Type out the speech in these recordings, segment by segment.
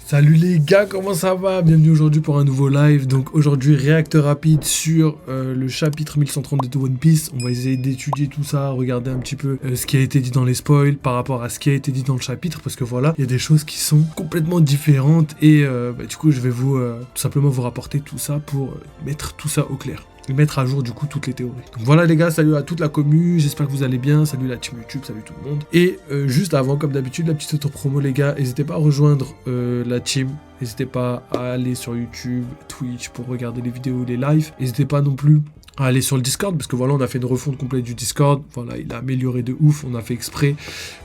Salut les gars, comment ça va? Bienvenue aujourd'hui pour un nouveau live. Donc aujourd'hui, réacteur rapide sur le chapitre 1132 de One Piece. On va essayer d'étudier tout ça, regarder un petit peu ce qui a été dit dans les spoils par rapport à ce qui a été dit dans le chapitre. Parce que voilà, il y a des choses qui sont complètement différentes. Et du coup, je vais vous tout simplement vous rapporter tout ça pour mettre tout ça au clair. Et mettre à jour du coup toutes les théories. Donc voilà les gars, salut à toute la commu, j'espère que vous allez bien, salut la team YouTube, salut tout le monde. Et juste avant, comme d'habitude, la petite auto-promo les gars, n'hésitez pas à rejoindre la team, n'hésitez pas à aller sur YouTube, Twitch pour regarder les vidéos, les lives, n'hésitez pas non plus à aller sur le Discord, parce que voilà, on a fait une refonte complète du Discord, voilà, il a amélioré de ouf, on a fait exprès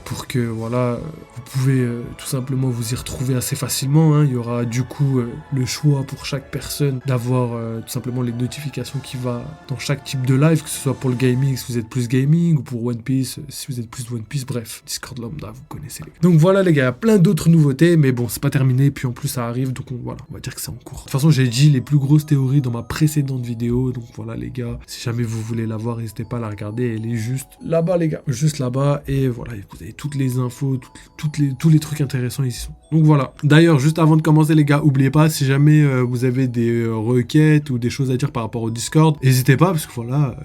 pour que, voilà, vous pouvez tout simplement vous y retrouver assez facilement, hein. Il y aura du coup le choix pour chaque personne d'avoir tout simplement les notifications qui va dans chaque type de live, que ce soit pour le gaming, si vous êtes plus gaming, ou pour One Piece, si vous êtes plus One Piece, bref, Discord lambda, vous connaissez les gars. Donc voilà les gars, il y a plein d'autres nouveautés, mais bon, c'est pas terminé, puis en plus ça arrive, donc voilà, on va dire que c'est en cours. De toute façon, j'ai dit les plus grosses théories dans ma précédente vidéo, donc voilà les gars, si jamais vous voulez la voir, n'hésitez pas à la regarder, elle est juste là-bas les gars, juste là-bas, et voilà, vous avez toutes les infos, tous les trucs intéressants ici sont. Donc voilà, d'ailleurs, juste avant de commencer les gars, n'oubliez pas, si jamais vous avez des requêtes ou des choses à dire par rapport au Discord, n'hésitez pas, parce que voilà,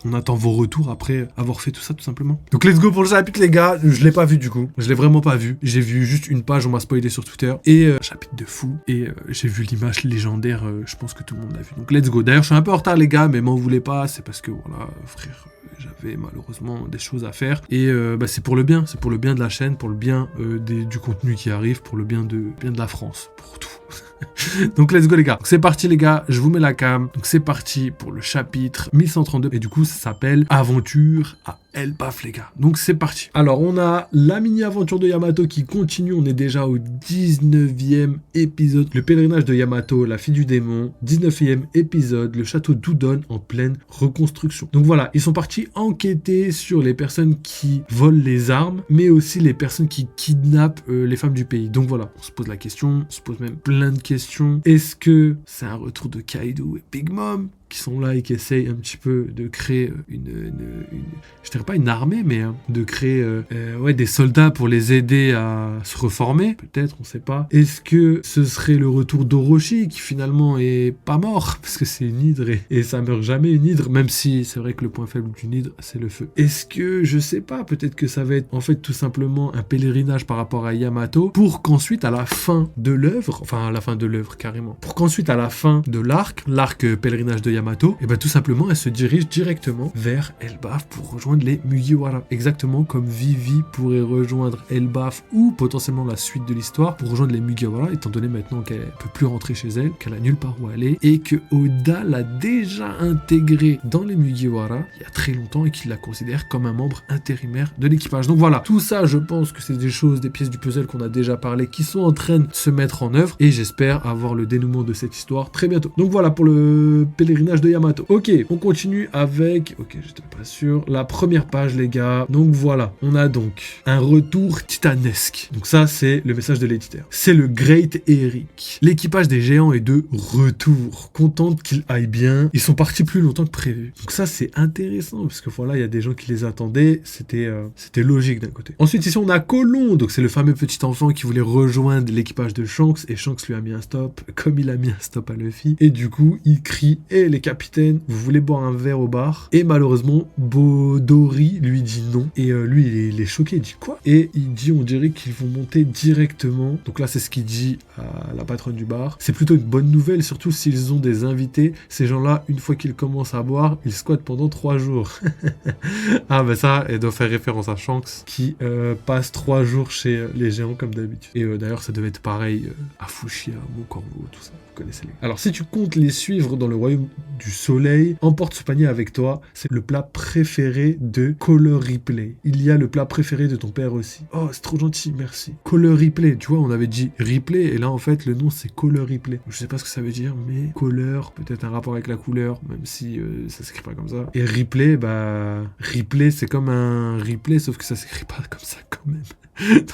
on attend vos retours après avoir fait tout ça tout simplement. Donc let's go pour le chapitre les gars, je l'ai pas vu du coup, je l'ai vraiment pas vu, j'ai vu juste une page, on m'a spoilé sur Twitter, et chapitre de fou, et j'ai vu l'image légendaire, je pense que tout le monde l'a vu. Donc let's go, d'ailleurs je suis un peu en retard les gars, mais m'en voulez pas, c'est parce que voilà, frère, j'avais malheureusement des choses à faire, et c'est pour le bien de la chaîne, pour le bien du contenu qui arrive, pour le bien de la France, pour tout. Donc let's go les gars, donc, c'est parti les gars, je vous mets la cam, donc c'est parti pour le chapitre 1132, et du coup ça s'appelle Aventure à Elbaf les gars, donc c'est parti. Alors on a la mini-aventure de Yamato qui continue, on est déjà au 19e épisode, le pèlerinage de Yamato, la fille du démon, 19e épisode, le château d'Udon en pleine reconstruction. Donc voilà, ils sont partis enquêter sur les personnes qui volent les armes, mais aussi les personnes qui kidnappent les femmes du pays. Donc voilà, on se pose la question, on se pose même plein de questions. Est-ce que c'est un retour de Kaido et Big Mom qui sont là et qui essayent un petit peu de créer je dirais pas une armée, mais de créer des soldats pour les aider à se reformer, peut-être, on sait pas. Est-ce que ce serait le retour d'Orochi qui finalement est pas mort, parce que c'est une hydre et ça meurt jamais une hydre, même si c'est vrai que le point faible d'une hydre c'est le feu. Est-ce que, je sais pas, peut-être que ça va être en fait tout simplement un pèlerinage par rapport à Yamato, pour qu'ensuite à la fin de l'œuvre, enfin à la fin de l'œuvre carrément, pour qu'ensuite à la fin de l'arc pèlerinage de Yamato, et tout simplement elle se dirige directement vers Elbaf pour rejoindre les Mugiwara, exactement comme Vivi pourrait rejoindre Elbaf ou potentiellement la suite de l'histoire pour rejoindre les Mugiwara, étant donné maintenant qu'elle peut plus rentrer chez elle, qu'elle a nulle part où aller, et que Oda l'a déjà intégrée dans les Mugiwara il y a très longtemps et qu'il la considère comme un membre intérimaire de l'équipage. Donc voilà, tout ça je pense que c'est des choses, des pièces du puzzle qu'on a déjà parlé, qui sont en train de se mettre en œuvre, et j'espère avoir le dénouement de cette histoire très bientôt. Donc voilà pour le pèlerinage de Yamato. Ok, on continue avec... Ok, j'étais pas sûr. La première page, les gars. Donc voilà, on a donc un retour titanesque. Donc ça, c'est le message de l'éditeur. C'est le Great Eric. L'équipage des géants est de retour. Contente qu'il aille bien. Ils sont partis plus longtemps que prévu. Donc ça, c'est intéressant, parce que voilà, il y a des gens qui les attendaient. C'était logique d'un côté. Ensuite, ici, on a Colon. Donc c'est le fameux petit enfant qui voulait rejoindre l'équipage de Shanks. Et Shanks lui a mis un stop, comme il a mis un stop à Luffy. Et du coup, il crie, « Hé, les capitaines, vous voulez boire un verre au bar ?» Et malheureusement, Bodori lui dit non. Et lui, il est choqué, il dit quoi? Et il dit, on dirait qu'ils vont monter directement. Donc là, c'est ce qu'il dit à la patronne du bar. C'est plutôt une bonne nouvelle, surtout s'ils ont des invités. Ces gens-là, une fois qu'ils commencent à boire, ils squattent pendant 3 jours. Ah bah ça, elle doit faire référence à Shanks, qui passe 3 jours chez les géants comme d'habitude. Et d'ailleurs, ça devait être pareil à Fushia, Mokorbo, tout ça. Vous connaissez les... Alors, si tu comptes les suivre dans le royaume du soleil, emporte ce panier avec toi. C'est le plat préféré de Color Ripley. Il y a le plat préféré de ton père aussi. Oh, c'est trop gentil, merci. Color Ripley, tu vois, on avait dit Ripley, et là, en fait, le nom, c'est Color Ripley. Je sais pas ce que ça veut dire, mais Color, peut-être un rapport avec la couleur, même si ça s'écrit pas comme ça. Et Ripley, Ripley, c'est comme un replay, sauf que ça s'écrit pas comme ça quand même.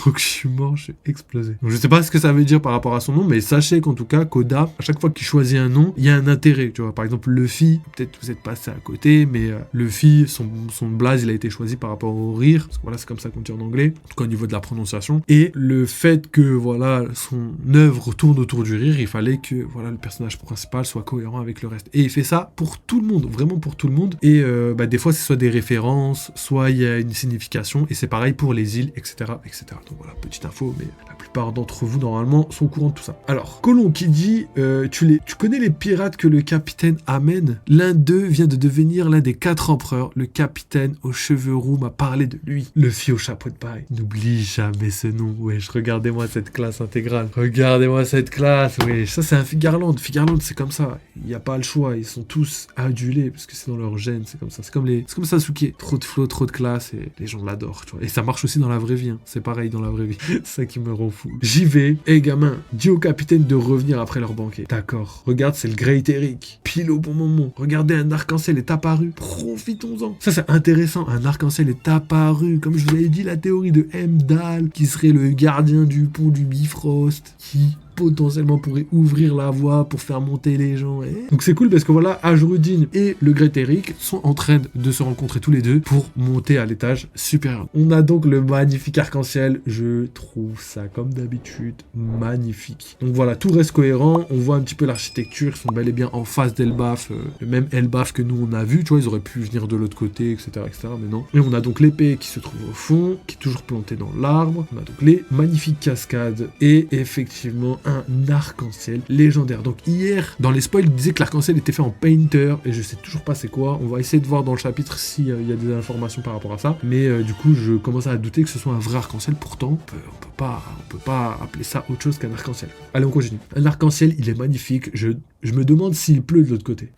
Donc je suis mort, je suis explosé. Donc je sais pas ce que ça veut dire par rapport à son nom, mais sachez qu'en tout cas, Koda, à chaque fois qu'il choisit un nom, il y a un intérêt. Tu vois, par exemple, Luffy, peut-être vous êtes passé à côté, mais Luffy, son blaze, il a été choisi par rapport au rire. Parce que voilà, c'est comme ça qu'on dit en anglais, en tout cas au niveau de la prononciation. Et le fait que voilà, son œuvre tourne autour du rire, il fallait que voilà, le personnage principal soit cohérent avec le reste. Et il fait ça pour tout le monde, vraiment pour tout le monde. Et des fois, c'est soit des références, soit il y a une signification, et c'est pareil pour les îles, etc., etc. Donc voilà, petite info, mais la plupart d'entre vous, normalement, sont au courant de tout ça. Alors, Colon qui dit, tu connais les pirates que le capitaine amène? L'un d'eux vient de devenir l'un des 4 empereurs. Le capitaine aux cheveux roux m'a parlé de lui. Luffy au chapeau de paille. N'oublie jamais ce nom. Wesh, regardez-moi cette classe intégrale. Regardez-moi cette classe. Wesh, ça c'est un Figarland. Figarland, c'est comme ça. Il n'y a pas le choix. Ils sont tous adulés parce que c'est dans leur gène. C'est comme ça. C'est comme Sasuke. Trop de flow, trop de classe et les gens l'adorent. Tu vois. Et ça marche aussi dans la vraie vie. Hein. C'est pareil dans la vraie vie. C'est ça qui me rend fou. J'y vais. Hey gamin, dis au capitaine de revenir après leur banquet. D'accord. Regarde, c'est le Great Eric. Pile au bon moment. Regardez, un arc-en-ciel est apparu. Profitons-en. Ça c'est intéressant. Un arc-en-ciel est apparu. Comme je vous avais dit, la théorie de Heimdall, qui serait le gardien du pont du Bifrost, qui potentiellement pourrait ouvrir la voie pour faire monter les gens. Donc c'est cool parce que voilà, Ajrudin et le Great Eric sont en train de se rencontrer tous les deux pour monter à l'étage supérieur. On a donc le magnifique arc-en-ciel. Je trouve ça, comme d'habitude, magnifique. Donc voilà, tout reste cohérent. On voit un petit peu l'architecture. Ils sont bel et bien en face d'Elbaf. Le même Elbaf que nous on a vu. Tu vois, ils auraient pu venir de l'autre côté, etc., etc. Mais non. Et on a donc l'épée qui se trouve au fond, qui est toujours plantée dans l'arbre. On a donc les magnifiques cascades et effectivement un arc-en-ciel légendaire. Donc hier, dans les spoils, il disait que l'arc-en-ciel était fait en painter, et je sais toujours pas c'est quoi. On va essayer de voir dans le chapitre s'il y a des informations par rapport à ça. Mais du coup, je commence à douter que ce soit un vrai arc-en-ciel. Pourtant, on peut pas appeler ça autre chose qu'un arc-en-ciel. Allez, on continue. Un arc-en-ciel, il est magnifique. Je me demande s'il pleut de l'autre côté.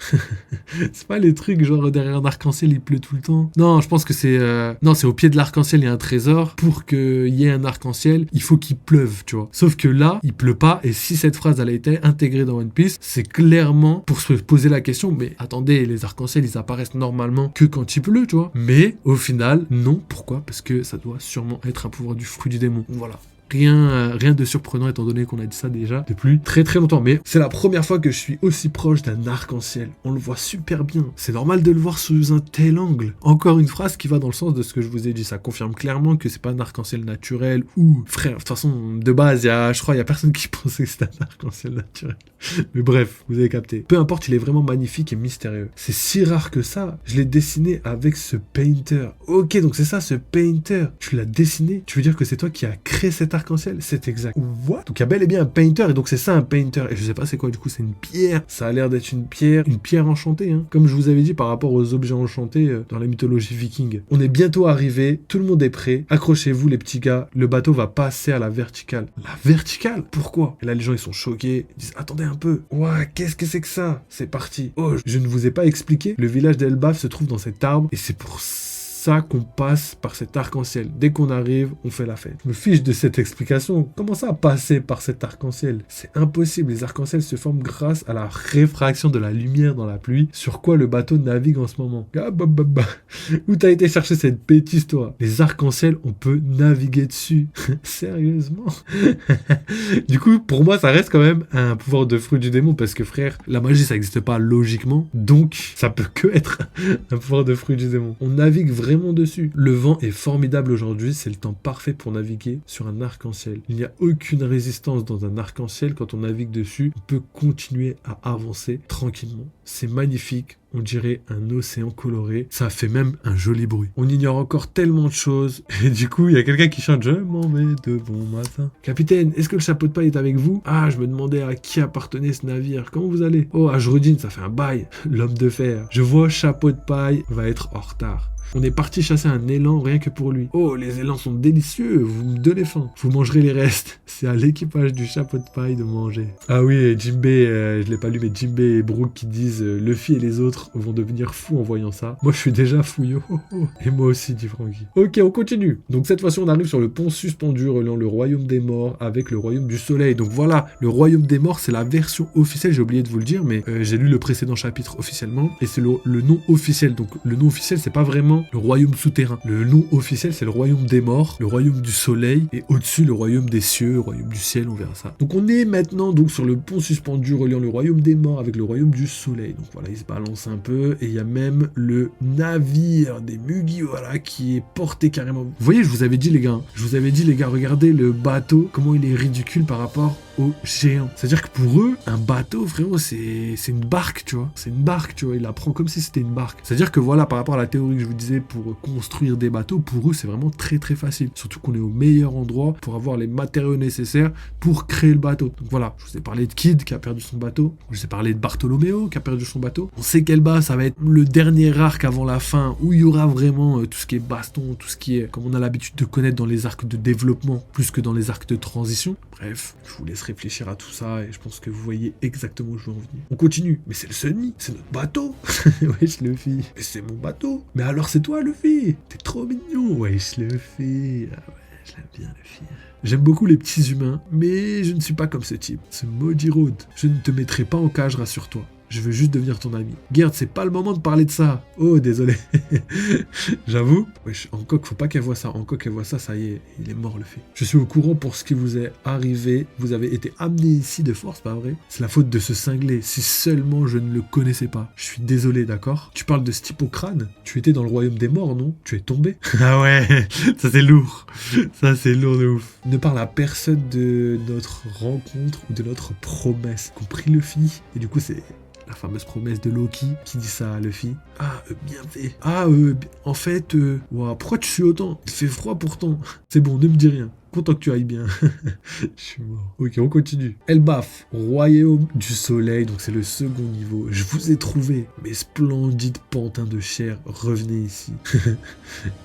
C'est pas les trucs genre derrière un arc-en-ciel il pleut tout le temps. Non, je pense que c'est non, c'est au pied de l'arc-en-ciel il y a un trésor. Pour qu'il y ait un arc-en-ciel, il faut qu'il pleuve, tu vois. Sauf que là, il pleut pas. Et si cette phrase elle a été intégrée dans One Piece, c'est clairement pour se poser la question. Mais attendez, les arc-en-ciel ils apparaissent normalement que quand il pleut, tu vois. Mais au final, non. Pourquoi? Parce que ça doit sûrement être un pouvoir du fruit du démon. Voilà. Rien de surprenant étant donné qu'on a dit ça déjà depuis très très longtemps. Mais c'est la première fois que je suis aussi proche d'un arc-en-ciel. On le voit super bien. C'est normal de le voir sous un tel angle. Encore une phrase qui va dans le sens de ce que je vous ai dit. Ça confirme clairement que c'est pas un arc-en-ciel naturel ou... Frère, de toute façon, de base, je crois il y a personne qui pensait que c'était un arc-en-ciel naturel. Mais bref, vous avez capté. Peu importe, il est vraiment magnifique et mystérieux. C'est si rare que ça. Je l'ai dessiné avec ce painter. Ok, donc c'est ça, ce painter. Tu l'as dessiné. Tu veux dire que c'est toi qui as créé cet arc-en-ciel? C'est exact. What? Donc il y a bel et bien un painter, et donc c'est ça un painter. Et je sais pas c'est quoi, du coup c'est une pierre. Ça a l'air d'être une pierre enchantée, hein. Comme je vous avais dit par rapport aux objets enchantés dans la mythologie viking. On est bientôt arrivé, tout le monde est prêt. Accrochez-vous les petits gars, le bateau va passer à la verticale. La verticale? Pourquoi? Et là les gens ils sont choqués, ils disent attendez un peu. Ouah, qu'est-ce que c'est que ça? C'est parti. Oh, je ne vous ai pas expliqué. Le village d'Elbaf se trouve dans cet arbre, et c'est pour ça qu'on passe par cet arc-en-ciel. Dès qu'on arrive, on fait la fête. Je me fiche de cette explication. Comment ça passer par cet arc-en-ciel? C'est impossible. Les arcs-en-ciel se forment grâce à la réfraction de la lumière dans la pluie, sur quoi le bateau navigue en ce moment. Ah, où t'as été chercher cette bêtise, toi? Les arcs-en-ciel, on peut naviguer dessus. Sérieusement? Du coup, pour moi, ça reste quand même un pouvoir de fruit du démon, parce que frère, la magie, ça n'existe pas logiquement, donc ça peut que être un pouvoir de fruit du démon. On navigue vraiment dessus. Le vent est formidable aujourd'hui, c'est le temps parfait pour naviguer sur un arc-en-ciel. Il n'y a aucune résistance dans un arc-en-ciel. Quand on navigue dessus, on peut continuer à avancer tranquillement. C'est magnifique. On dirait un océan coloré. Ça fait même un joli bruit. On ignore encore tellement de choses. Et du coup, il y a quelqu'un qui chante « Je m'en vais de bon matin ». Capitaine, est-ce que le chapeau de paille est avec vous? Ah, je me demandais à qui appartenait ce navire. Comment vous allez? Oh, Ajrudin, ça fait un bail. L'homme de fer. Je vois chapeau de paille va être en retard. On est parti chasser un élan rien que pour lui. Oh, les élans sont délicieux, vous me donnez faim. Vous mangerez les restes. C'est à l'équipage du chapeau de paille de manger. Ah oui, Jinbei, je l'ai pas lu, mais Jinbei et Brook qui disent Luffy et les autres vont devenir fous en voyant ça. Moi, je suis déjà fouillot. Et moi aussi, dit Franky. Ok, on continue. Donc cette fois-ci, on arrive sur le pont suspendu reliant le royaume des morts avec le royaume du soleil. Donc voilà, le royaume des morts, c'est la version officielle. J'ai oublié de vous le dire, mais j'ai lu le précédent chapitre officiellement. Et c'est le nom officiel. Donc le nom officiel, c'est pas vraiment dans le royaume souterrain. Le nom officiel, c'est le royaume des morts, le royaume du soleil, et au-dessus, le royaume des cieux, le royaume du ciel, on verra ça. Donc on est maintenant donc sur le pont suspendu reliant le royaume des morts avec le royaume du soleil. Donc voilà, il se balance un peu, et il y a même le navire des Mugiwara qui est porté carrément. Vous voyez, je vous avais dit les gars, regardez le bateau, comment il est ridicule par rapport aux géants. C'est-à-dire que pour eux, un bateau, frérot, c'est une barque, tu vois. C'est une barque, tu vois. Il la prend comme si c'était une barque. C'est-à-dire que voilà, par rapport à la théorie que je vous disais pour construire des bateaux, pour eux, c'est vraiment très très facile. Surtout qu'on est au meilleur endroit pour avoir les matériaux nécessaires pour créer le bateau. Donc voilà, je vous ai parlé de Kid qui a perdu son bateau. Je vous ai parlé de Bartholoméo qui a perdu son bateau. On sait qu'Elba, ça va être le dernier arc avant la fin où il y aura vraiment tout ce qui est baston, tout ce qui est, comme on a l'habitude de connaître dans les arcs de développement, plus que dans les arcs de transition. Bref, je vous laisse réfléchir à tout ça et je pense que vous voyez exactement où je veux en venir. On continue. Mais c'est le Sunny, c'est notre bateau. Wesh Luffy. Mais c'est mon bateau. Mais alors c'est toi Luffy. T'es trop mignon. Wesh Luffy. Ah ouais, je l'aime bien Luffy. J'aime beaucoup les petits humains, mais je ne suis pas comme ce type. Ce maudit Road. Je ne te mettrai pas en cage, rassure-toi. Je veux juste devenir ton ami. Gerd, c'est pas le moment de parler de ça. Oh, désolé. J'avoue. Wesh, Hancock, faut pas qu'elle voit ça. Hancock, elle voit ça, ça y est, il est mort le fait. Je suis au courant pour ce qui vous est arrivé. Vous avez été amené ici de force, pas vrai? C'est la faute de ce cinglé. Si seulement je ne le connaissais pas. Je suis désolé, d'accord? Tu parles de ce type au crâne? Tu étais dans le royaume des morts, non? Tu es tombé? Ah ouais, ça c'est lourd. Ça c'est lourd de ouf. Ne parle à personne de notre rencontre ou de notre promesse. Compris, Luffy? Et du coup, c'est la fameuse promesse de Loki qui dit ça à Luffy. Ah, bien fait. Ah, en fait, wow, pourquoi tu suis autant? Il fait froid pourtant. C'est bon, ne me dis rien. Content que tu ailles bien. Je suis mort. Ok, on continue. Elbaf, royaume du soleil, donc c'est le second niveau. Je vous ai trouvé, mes splendides pantins de chair. Revenez ici.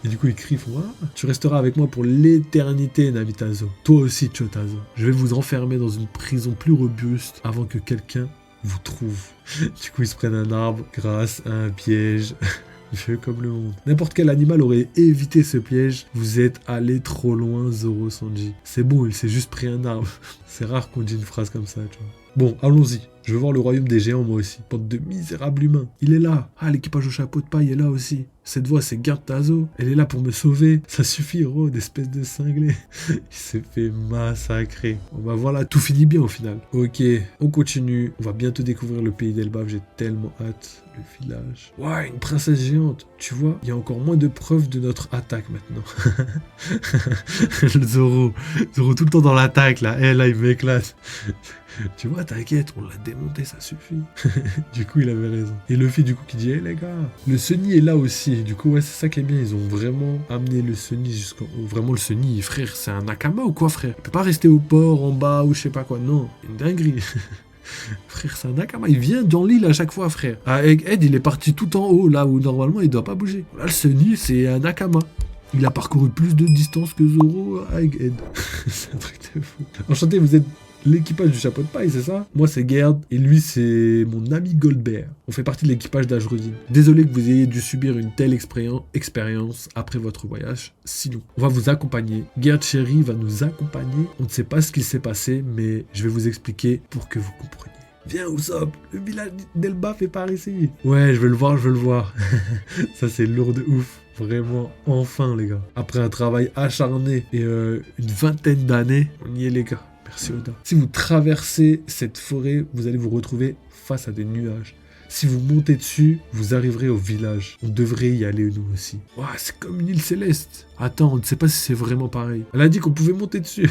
Et du coup, ils crient, ah, tu resteras avec moi pour l'éternité, Namitazo. Toi aussi, Chotazo. Je vais vous enfermer dans une prison plus robuste avant que quelqu'un vous trouve. Du coup, ils se prennent un arbre grâce à un piège. Vieux comme le monde. N'importe quel animal aurait évité ce piège. Vous êtes allé trop loin, Zoro Sanji. C'est bon, il s'est juste pris un arbre. C'est rare qu'on dise une phrase comme ça, tu vois. Bon, allons-y. Je veux voir le royaume des géants, moi aussi. Bande de misérables humains. Il est là. Ah, l'équipage au chapeau de paille est là aussi. Cette voix, c'est Gerd Tazo. Elle est là pour me sauver. Ça suffit, Rod, espèce de cinglé. Il s'est fait massacrer. Bon, bah voilà, tout finit bien au final. Ok, on continue. On va bientôt découvrir le pays d'Elbaf. J'ai tellement hâte. Le village. Ouais, une princesse géante. Tu vois, il y a encore moins de preuves de notre attaque maintenant. Le Zoro tout le temps dans l'attaque, là. Eh, là, il m'éclate. Tu vois, t'inquiète, on l'a démonté, ça suffit. Du coup, il avait raison. Et Luffy, du coup, qui dit, hey les gars, le Sunny est là aussi. Du coup, ouais, c'est ça qui est bien. Ils ont vraiment amené le Sunny jusqu'au... Vraiment, le Sunny, frère, c'est un Nakama ou quoi, frère? Il peut pas rester au port, en bas, ou je sais pas quoi. Non, une dinguerie. Frère, c'est un Nakama, il vient dans l'île à chaque fois, frère. Avec Ed, il est parti tout en haut, là où normalement il doit pas bouger. Là, le Sunny, c'est un Nakama. Il a parcouru plus de distance que Zoro avec Ed. C'est un truc de fou. Enchanté, vous êtes l'équipage du chapeau de paille, c'est ça? Moi, c'est Gerd, et lui, c'est mon ami Goldberg. On fait partie de l'équipage d'Ajrodin. Désolé que vous ayez dû subir une telle expérience après votre voyage. Sinon, on va vous accompagner. Gerd Chéri va nous accompagner. On ne sait pas ce qui s'est passé, mais je vais vous expliquer pour que vous compreniez. Viens, Usopp, le village d'Elbaf est par ici. Ouais, je veux le voir. Ça, c'est lourd de ouf. Vraiment, enfin, les gars. Après un travail acharné et une vingtaine d'années, on y est, les gars. Merci, Oda. Si vous traversez cette forêt, vous allez vous retrouver face à des nuages. Si vous montez dessus, vous arriverez au village. On devrait y aller, nous aussi. Ouah, c'est comme une île céleste. Attends, on ne sait pas si c'est vraiment pareil. Elle a dit qu'on pouvait monter dessus.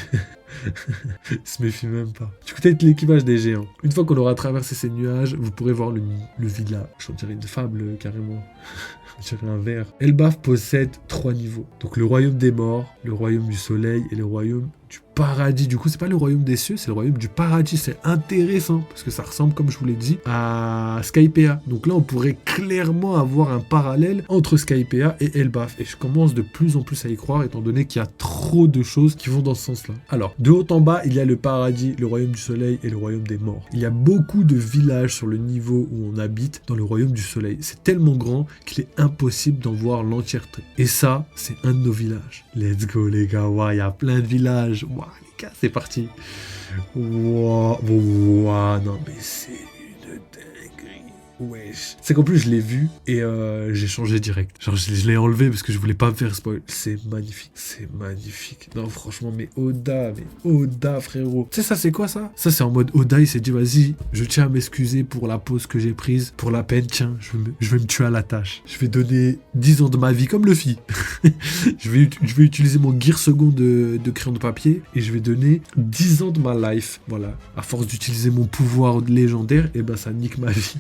Il se méfie même pas. Du coup, peut-être l'équipage des géants. Une fois qu'on aura traversé ces nuages, vous pourrez voir le village. On dirait une fable, carrément. On dirait un vers. Elbaf possède 3 niveaux. Donc le royaume des morts, le royaume du soleil et le royaume du paradis. Du coup, c'est pas le royaume des cieux, c'est le royaume du paradis. C'est intéressant parce que ça ressemble, comme je vous l'ai dit, à Skypiea. Donc là, on pourrait clairement avoir un parallèle entre Skypiea et Elbaf. Et je commence de plus en plus à y croire, étant donné qu'il y a trop de choses qui vont dans ce sens-là. Alors, de haut en bas, il y a le paradis, le royaume du soleil et le royaume des morts. Il y a beaucoup de villages sur le niveau où on habite dans le royaume du soleil. C'est tellement grand qu'il est impossible d'en voir l'entièreté. Et ça, c'est un de nos villages. Let's go, les gars. Wow, il y a plein de villages. Wow, les gars, c'est parti. Wow, non, mais c'est une dinguerie. wesh. C'est qu'en plus, je l'ai vu et j'ai changé direct. Genre, je l'ai enlevé parce que je voulais pas me faire spoil. C'est magnifique. C'est magnifique. Non, franchement, mais Oda, frérot. Tu sais, ça, c'est quoi, ça? Ça, c'est en mode Oda, il s'est dit, vas-y, je tiens à m'excuser pour la pause que j'ai prise. Pour la peine, tiens, je vais me tuer à la tâche. Je vais donner 10 ans de ma vie comme Luffy. je vais utiliser mon gear second de crayon de papier et je vais donner 10 ans de ma life. Voilà. À force d'utiliser mon pouvoir légendaire, et ben ça nique ma vie.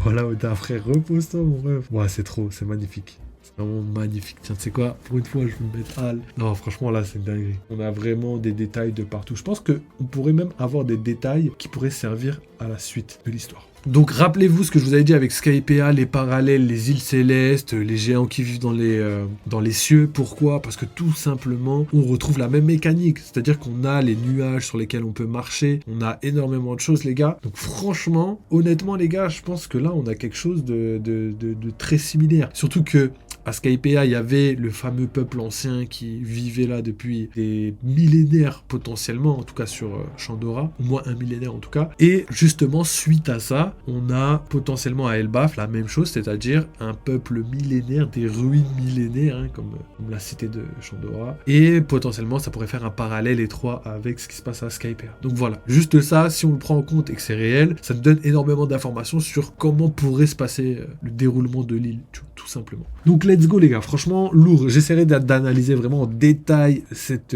Voilà, Oda, frère, repose-toi, mon rêve. Ouais, c'est trop, c'est magnifique. C'est vraiment magnifique. Tiens, tu sais quoi, pour une fois, je vais me mettre Hal. Non, franchement, là, c'est dingue. On a vraiment des détails de partout. Je pense qu'on pourrait même avoir des détails qui pourraient servir à la suite de l'histoire. Donc rappelez-vous ce que je vous avais dit avec Skypiea, les parallèles, les îles célestes, les géants qui vivent dans les cieux. Pourquoi? Parce que tout simplement, on retrouve la même mécanique. C'est-à-dire qu'on a les nuages sur lesquels on peut marcher. On a énormément de choses, les gars. Donc franchement, honnêtement, les gars, je pense que là, on a quelque chose de très similaire. Surtout que à Skypiea, il y avait le fameux peuple ancien qui vivait là depuis des millénaires potentiellement, en tout cas sur Chandora, au moins un millénaire en tout cas. Et justement, suite à ça, on a potentiellement à Elbaf la même chose, c'est-à-dire un peuple millénaire, des ruines millénaires, hein, comme la cité de Chandora. Et potentiellement, ça pourrait faire un parallèle étroit avec ce qui se passe à Skypiea. Donc voilà, juste ça, si on le prend en compte et que c'est réel, ça nous donne énormément d'informations sur comment pourrait se passer le déroulement de l'île, tout simplement. Donc let's go les gars, franchement lourd. J'essaierai d'analyser vraiment en détail cette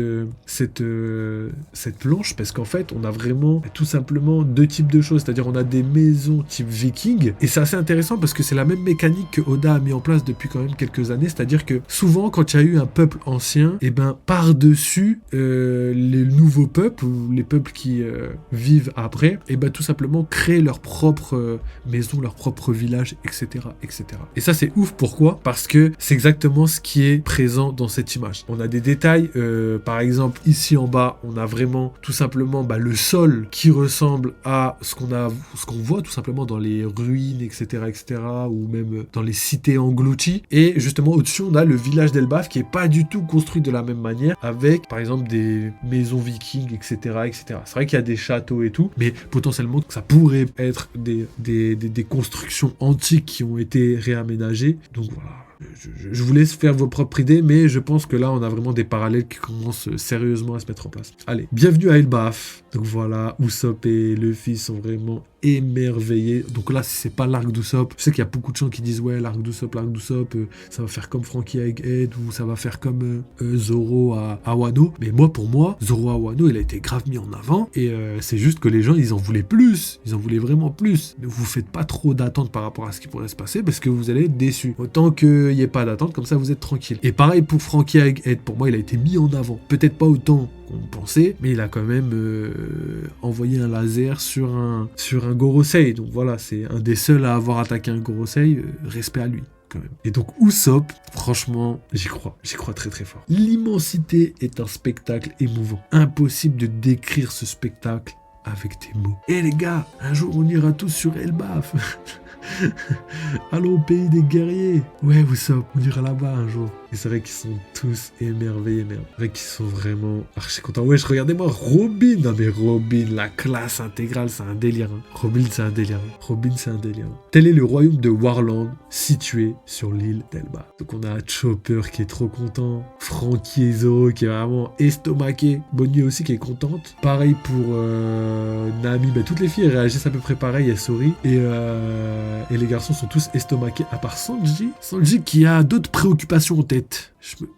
planche parce qu'en fait on a vraiment tout simplement deux types de choses, c'est-à-dire on a des maisons type viking et c'est assez intéressant parce que c'est la même mécanique que Oda a mis en place depuis quand même quelques années, c'est-à-dire que souvent quand il y a eu un peuple ancien, et ben par-dessus les nouveaux peuples ou les peuples qui vivent après, et ben tout simplement créent leur propre maison, leur propre village, etc., etc. Et ça c'est ouf, pourquoi? Parce que c'est exactement ce qui est présent dans cette image. On a des détails, par exemple ici en bas, on a vraiment tout simplement le sol qui ressemble à ce qu'on voit tout simplement dans les ruines, etc., etc., ou même dans les cités englouties. Et justement au-dessus, on a le village d'Elbaf qui est pas du tout construit de la même manière, avec par exemple des maisons vikings, etc., etc. C'est vrai qu'il y a des châteaux et tout, mais potentiellement ça pourrait être des constructions antiques qui ont été réaménagées. Donc voilà. Je vous laisse faire vos propres idées, mais je pense que là, on a vraiment des parallèles qui commencent sérieusement à se mettre en place. Allez, bienvenue à Elbaf. Donc voilà, Usopp et Luffy sont vraiment émerveillés. Donc là, si c'est pas l'arc d'Usopp, je sais qu'il y a beaucoup de gens qui disent ouais, l'arc d'Usopp, ça va faire comme Franky à Egghead ou ça va faire comme Zoro à Wano. Mais pour moi, Zoro à Wano, il a été grave mis en avant et c'est juste que les gens, ils en voulaient plus. Ils en voulaient vraiment plus. Ne vous faites pas trop d'attentes par rapport à ce qui pourrait se passer parce que vous allez être déçus. Autant qu'il n'y ait pas d'attente, comme ça vous êtes tranquille. Et pareil pour Franky à Egghead, pour moi, il a été mis en avant. Peut-être pas autant qu'on pensait, mais il a quand même envoyé un laser sur un Gorosei. Donc voilà, c'est un des seuls à avoir attaqué un Gorosei. Respect à lui. Quand même. Et donc Usopp, franchement, j'y crois très très fort. L'immensité est un spectacle émouvant. Impossible de décrire ce spectacle avec des mots. Et les gars, un jour on ira tous sur Elbaf. Allons au pays des guerriers. Ouais, Usopp, on ira là-bas un jour. Et c'est vrai qu'ils sont tous émerveillés, merde. C'est vrai qu'ils sont vraiment archi contents. Ouais, regardez-moi Robin. Non mais Robin, la classe intégrale, c'est un délire. Hein. Robin, c'est un délire. Tel est le royaume de Warland, situé sur l'île d'Elba. Donc on a Chopper qui est trop content. Franky et Zoro qui est vraiment estomaqué. Bonnie aussi qui est contente. Pareil pour Nami. Toutes les filles réagissent à peu près pareil. Elles sourient. Et les garçons sont tous estomaqués, à part Sanji. Sanji qui a d'autres préoccupations en tête.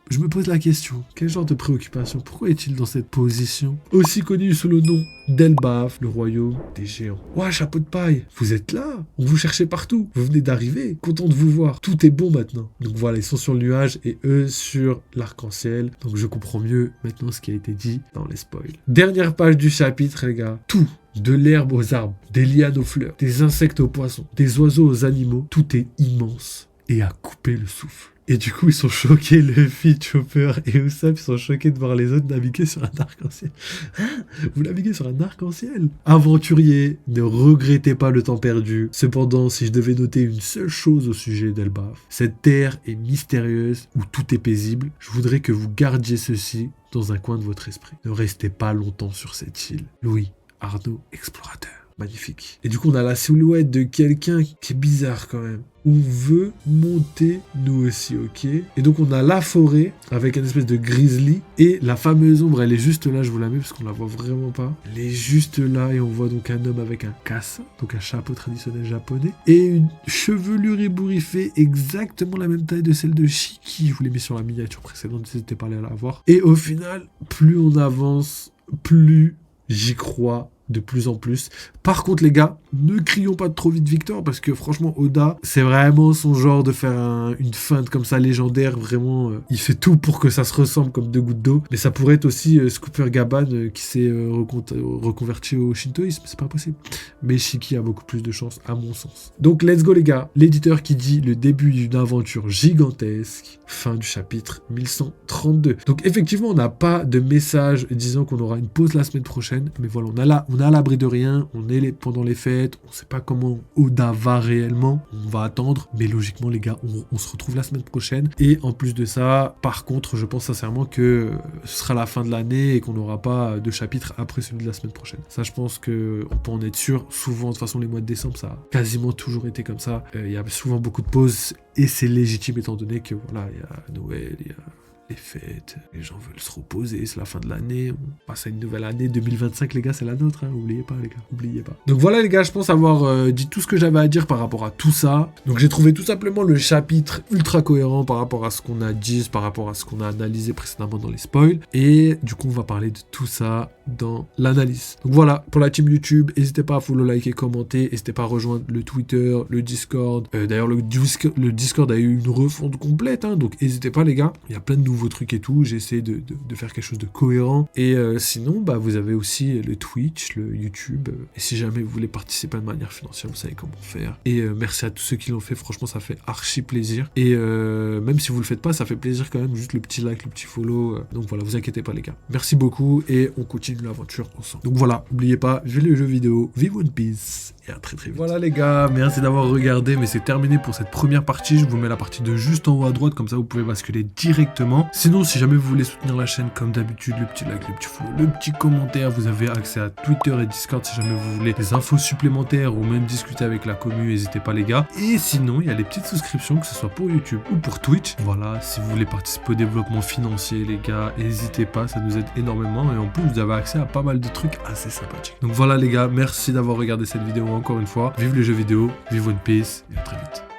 Je me pose la question, quel genre de préoccupation? Pourquoi est-il dans cette position? Aussi connu sous le nom d'Elbaf, le royaume des géants. Ouais, chapeau de paille, vous êtes là? On vous cherchait partout. Vous venez d'arriver, content de vous voir. Tout est bon maintenant. Donc voilà, ils sont sur le nuage et eux sur l'arc-en-ciel. Donc je comprends mieux maintenant ce qui a été dit dans les spoils. Dernière page du chapitre, les gars. Tout. De l'herbe aux arbres, des lianes aux fleurs, des insectes aux poissons, des oiseaux aux animaux, tout est immense et à couper le souffle. Et du coup, ils sont choqués, Luffy, Chopper et Usopp, ils sont choqués de voir les autres naviguer sur un arc-en-ciel. Hein? Vous naviguez sur un arc-en-ciel? Aventuriers, ne regrettez pas le temps perdu. Cependant, si je devais noter une seule chose au sujet d'Elbaf, cette terre est mystérieuse où tout est paisible, je voudrais que vous gardiez ceci dans un coin de votre esprit. Ne restez pas longtemps sur cette île. Louis Arnaud, explorateur. magnifique. Et du coup, on a la silhouette de quelqu'un qui est bizarre quand même. On veut monter nous aussi, ok? Et donc on a la forêt avec une espèce de grizzly et la fameuse ombre, elle est juste là, je vous la mets parce qu'on la voit vraiment pas. Elle est juste là et on voit donc un homme avec un kasa, donc un chapeau traditionnel japonais et une chevelure ébouriffée exactement la même taille de celle de Shiki. Je vous l'ai mis sur la miniature précédente, n'hésitez pas à aller la voir. Et au final, plus on avance, plus j'y crois de plus en plus. Par contre, les gars, ne crions pas trop vite victoire parce que franchement, Oda, c'est vraiment son genre de faire une feinte comme ça légendaire. Vraiment, il fait tout pour que ça se ressemble comme deux gouttes d'eau. Mais ça pourrait être aussi Scooper Gaban qui s'est reconverti au shintoïsme. C'est pas possible. Mais Shiki a beaucoup plus de chance, à mon sens. Donc, let's go, les gars. L'éditeur qui dit le début d'une aventure gigantesque. Fin du chapitre 1132. Donc, effectivement, on n'a pas de message disant qu'on aura une pause la semaine prochaine. Mais voilà, on est à l'abri de rien, on est pendant les fêtes, on sait pas comment Oda va réellement, on va attendre, mais logiquement les gars, on se retrouve la semaine prochaine, et en plus de ça, par contre, je pense sincèrement que ce sera la fin de l'année et qu'on n'aura pas de chapitre après celui de la semaine prochaine. Ça, je pense qu'on peut en être sûr, souvent, de toute façon, les mois de décembre, ça a quasiment toujours été comme ça, il y a souvent beaucoup de pauses, et c'est légitime étant donné que, voilà, il y a Noël, il y a les fêtes, les gens veulent se reposer, c'est la fin de l'année, on passe à une nouvelle année, 2025 les gars, c'est la nôtre, hein, oubliez pas les gars, oubliez pas. Donc voilà les gars, je pense avoir dit tout ce que j'avais à dire par rapport à tout ça. Donc j'ai trouvé tout simplement le chapitre ultra cohérent par rapport à ce qu'on a dit, par rapport à ce qu'on a analysé précédemment dans les spoils, et du coup on va parler de tout ça dans l'analyse. Donc voilà, pour la team YouTube, n'hésitez pas à follow, liker, commenter, n'hésitez pas à rejoindre le Twitter, le Discord, d'ailleurs le Discord a eu une refonte complète, hein, donc n'hésitez pas les gars, il y a plein de nouveaux trucs et tout, j'ai essayé de faire quelque chose de cohérent, et sinon bah vous avez aussi le Twitch, le YouTube, et si jamais vous voulez participer de manière financière, vous savez comment faire, et merci à tous ceux qui l'ont fait, franchement ça fait archi plaisir, et même si vous le faites pas, ça fait plaisir quand même, juste le petit like, le petit follow, donc voilà, vous inquiétez pas les gars, merci beaucoup, et on continue l'aventure ensemble. Donc voilà, n'oubliez pas, vivez les jeux vidéo, vive One Piece, et à très très vite. Voilà les gars, merci d'avoir regardé, mais c'est terminé pour cette première partie, je vous mets la partie de juste en haut à droite, comme ça vous pouvez basculer directement. Sinon, si jamais vous voulez soutenir la chaîne comme d'habitude, le petit like, le petit follow, le petit commentaire, vous avez accès à Twitter et Discord si jamais vous voulez des infos supplémentaires ou même discuter avec la commu, n'hésitez pas les gars. Et sinon, il y a les petites souscriptions, que ce soit pour YouTube ou pour Twitch. Voilà, si vous voulez participer au développement financier les gars, n'hésitez pas, ça nous aide énormément et en plus vous avez accès à pas mal de trucs assez sympathiques. Donc voilà les gars, merci d'avoir regardé cette vidéo encore une fois. Vive les jeux vidéo, vive One Piece et à très vite.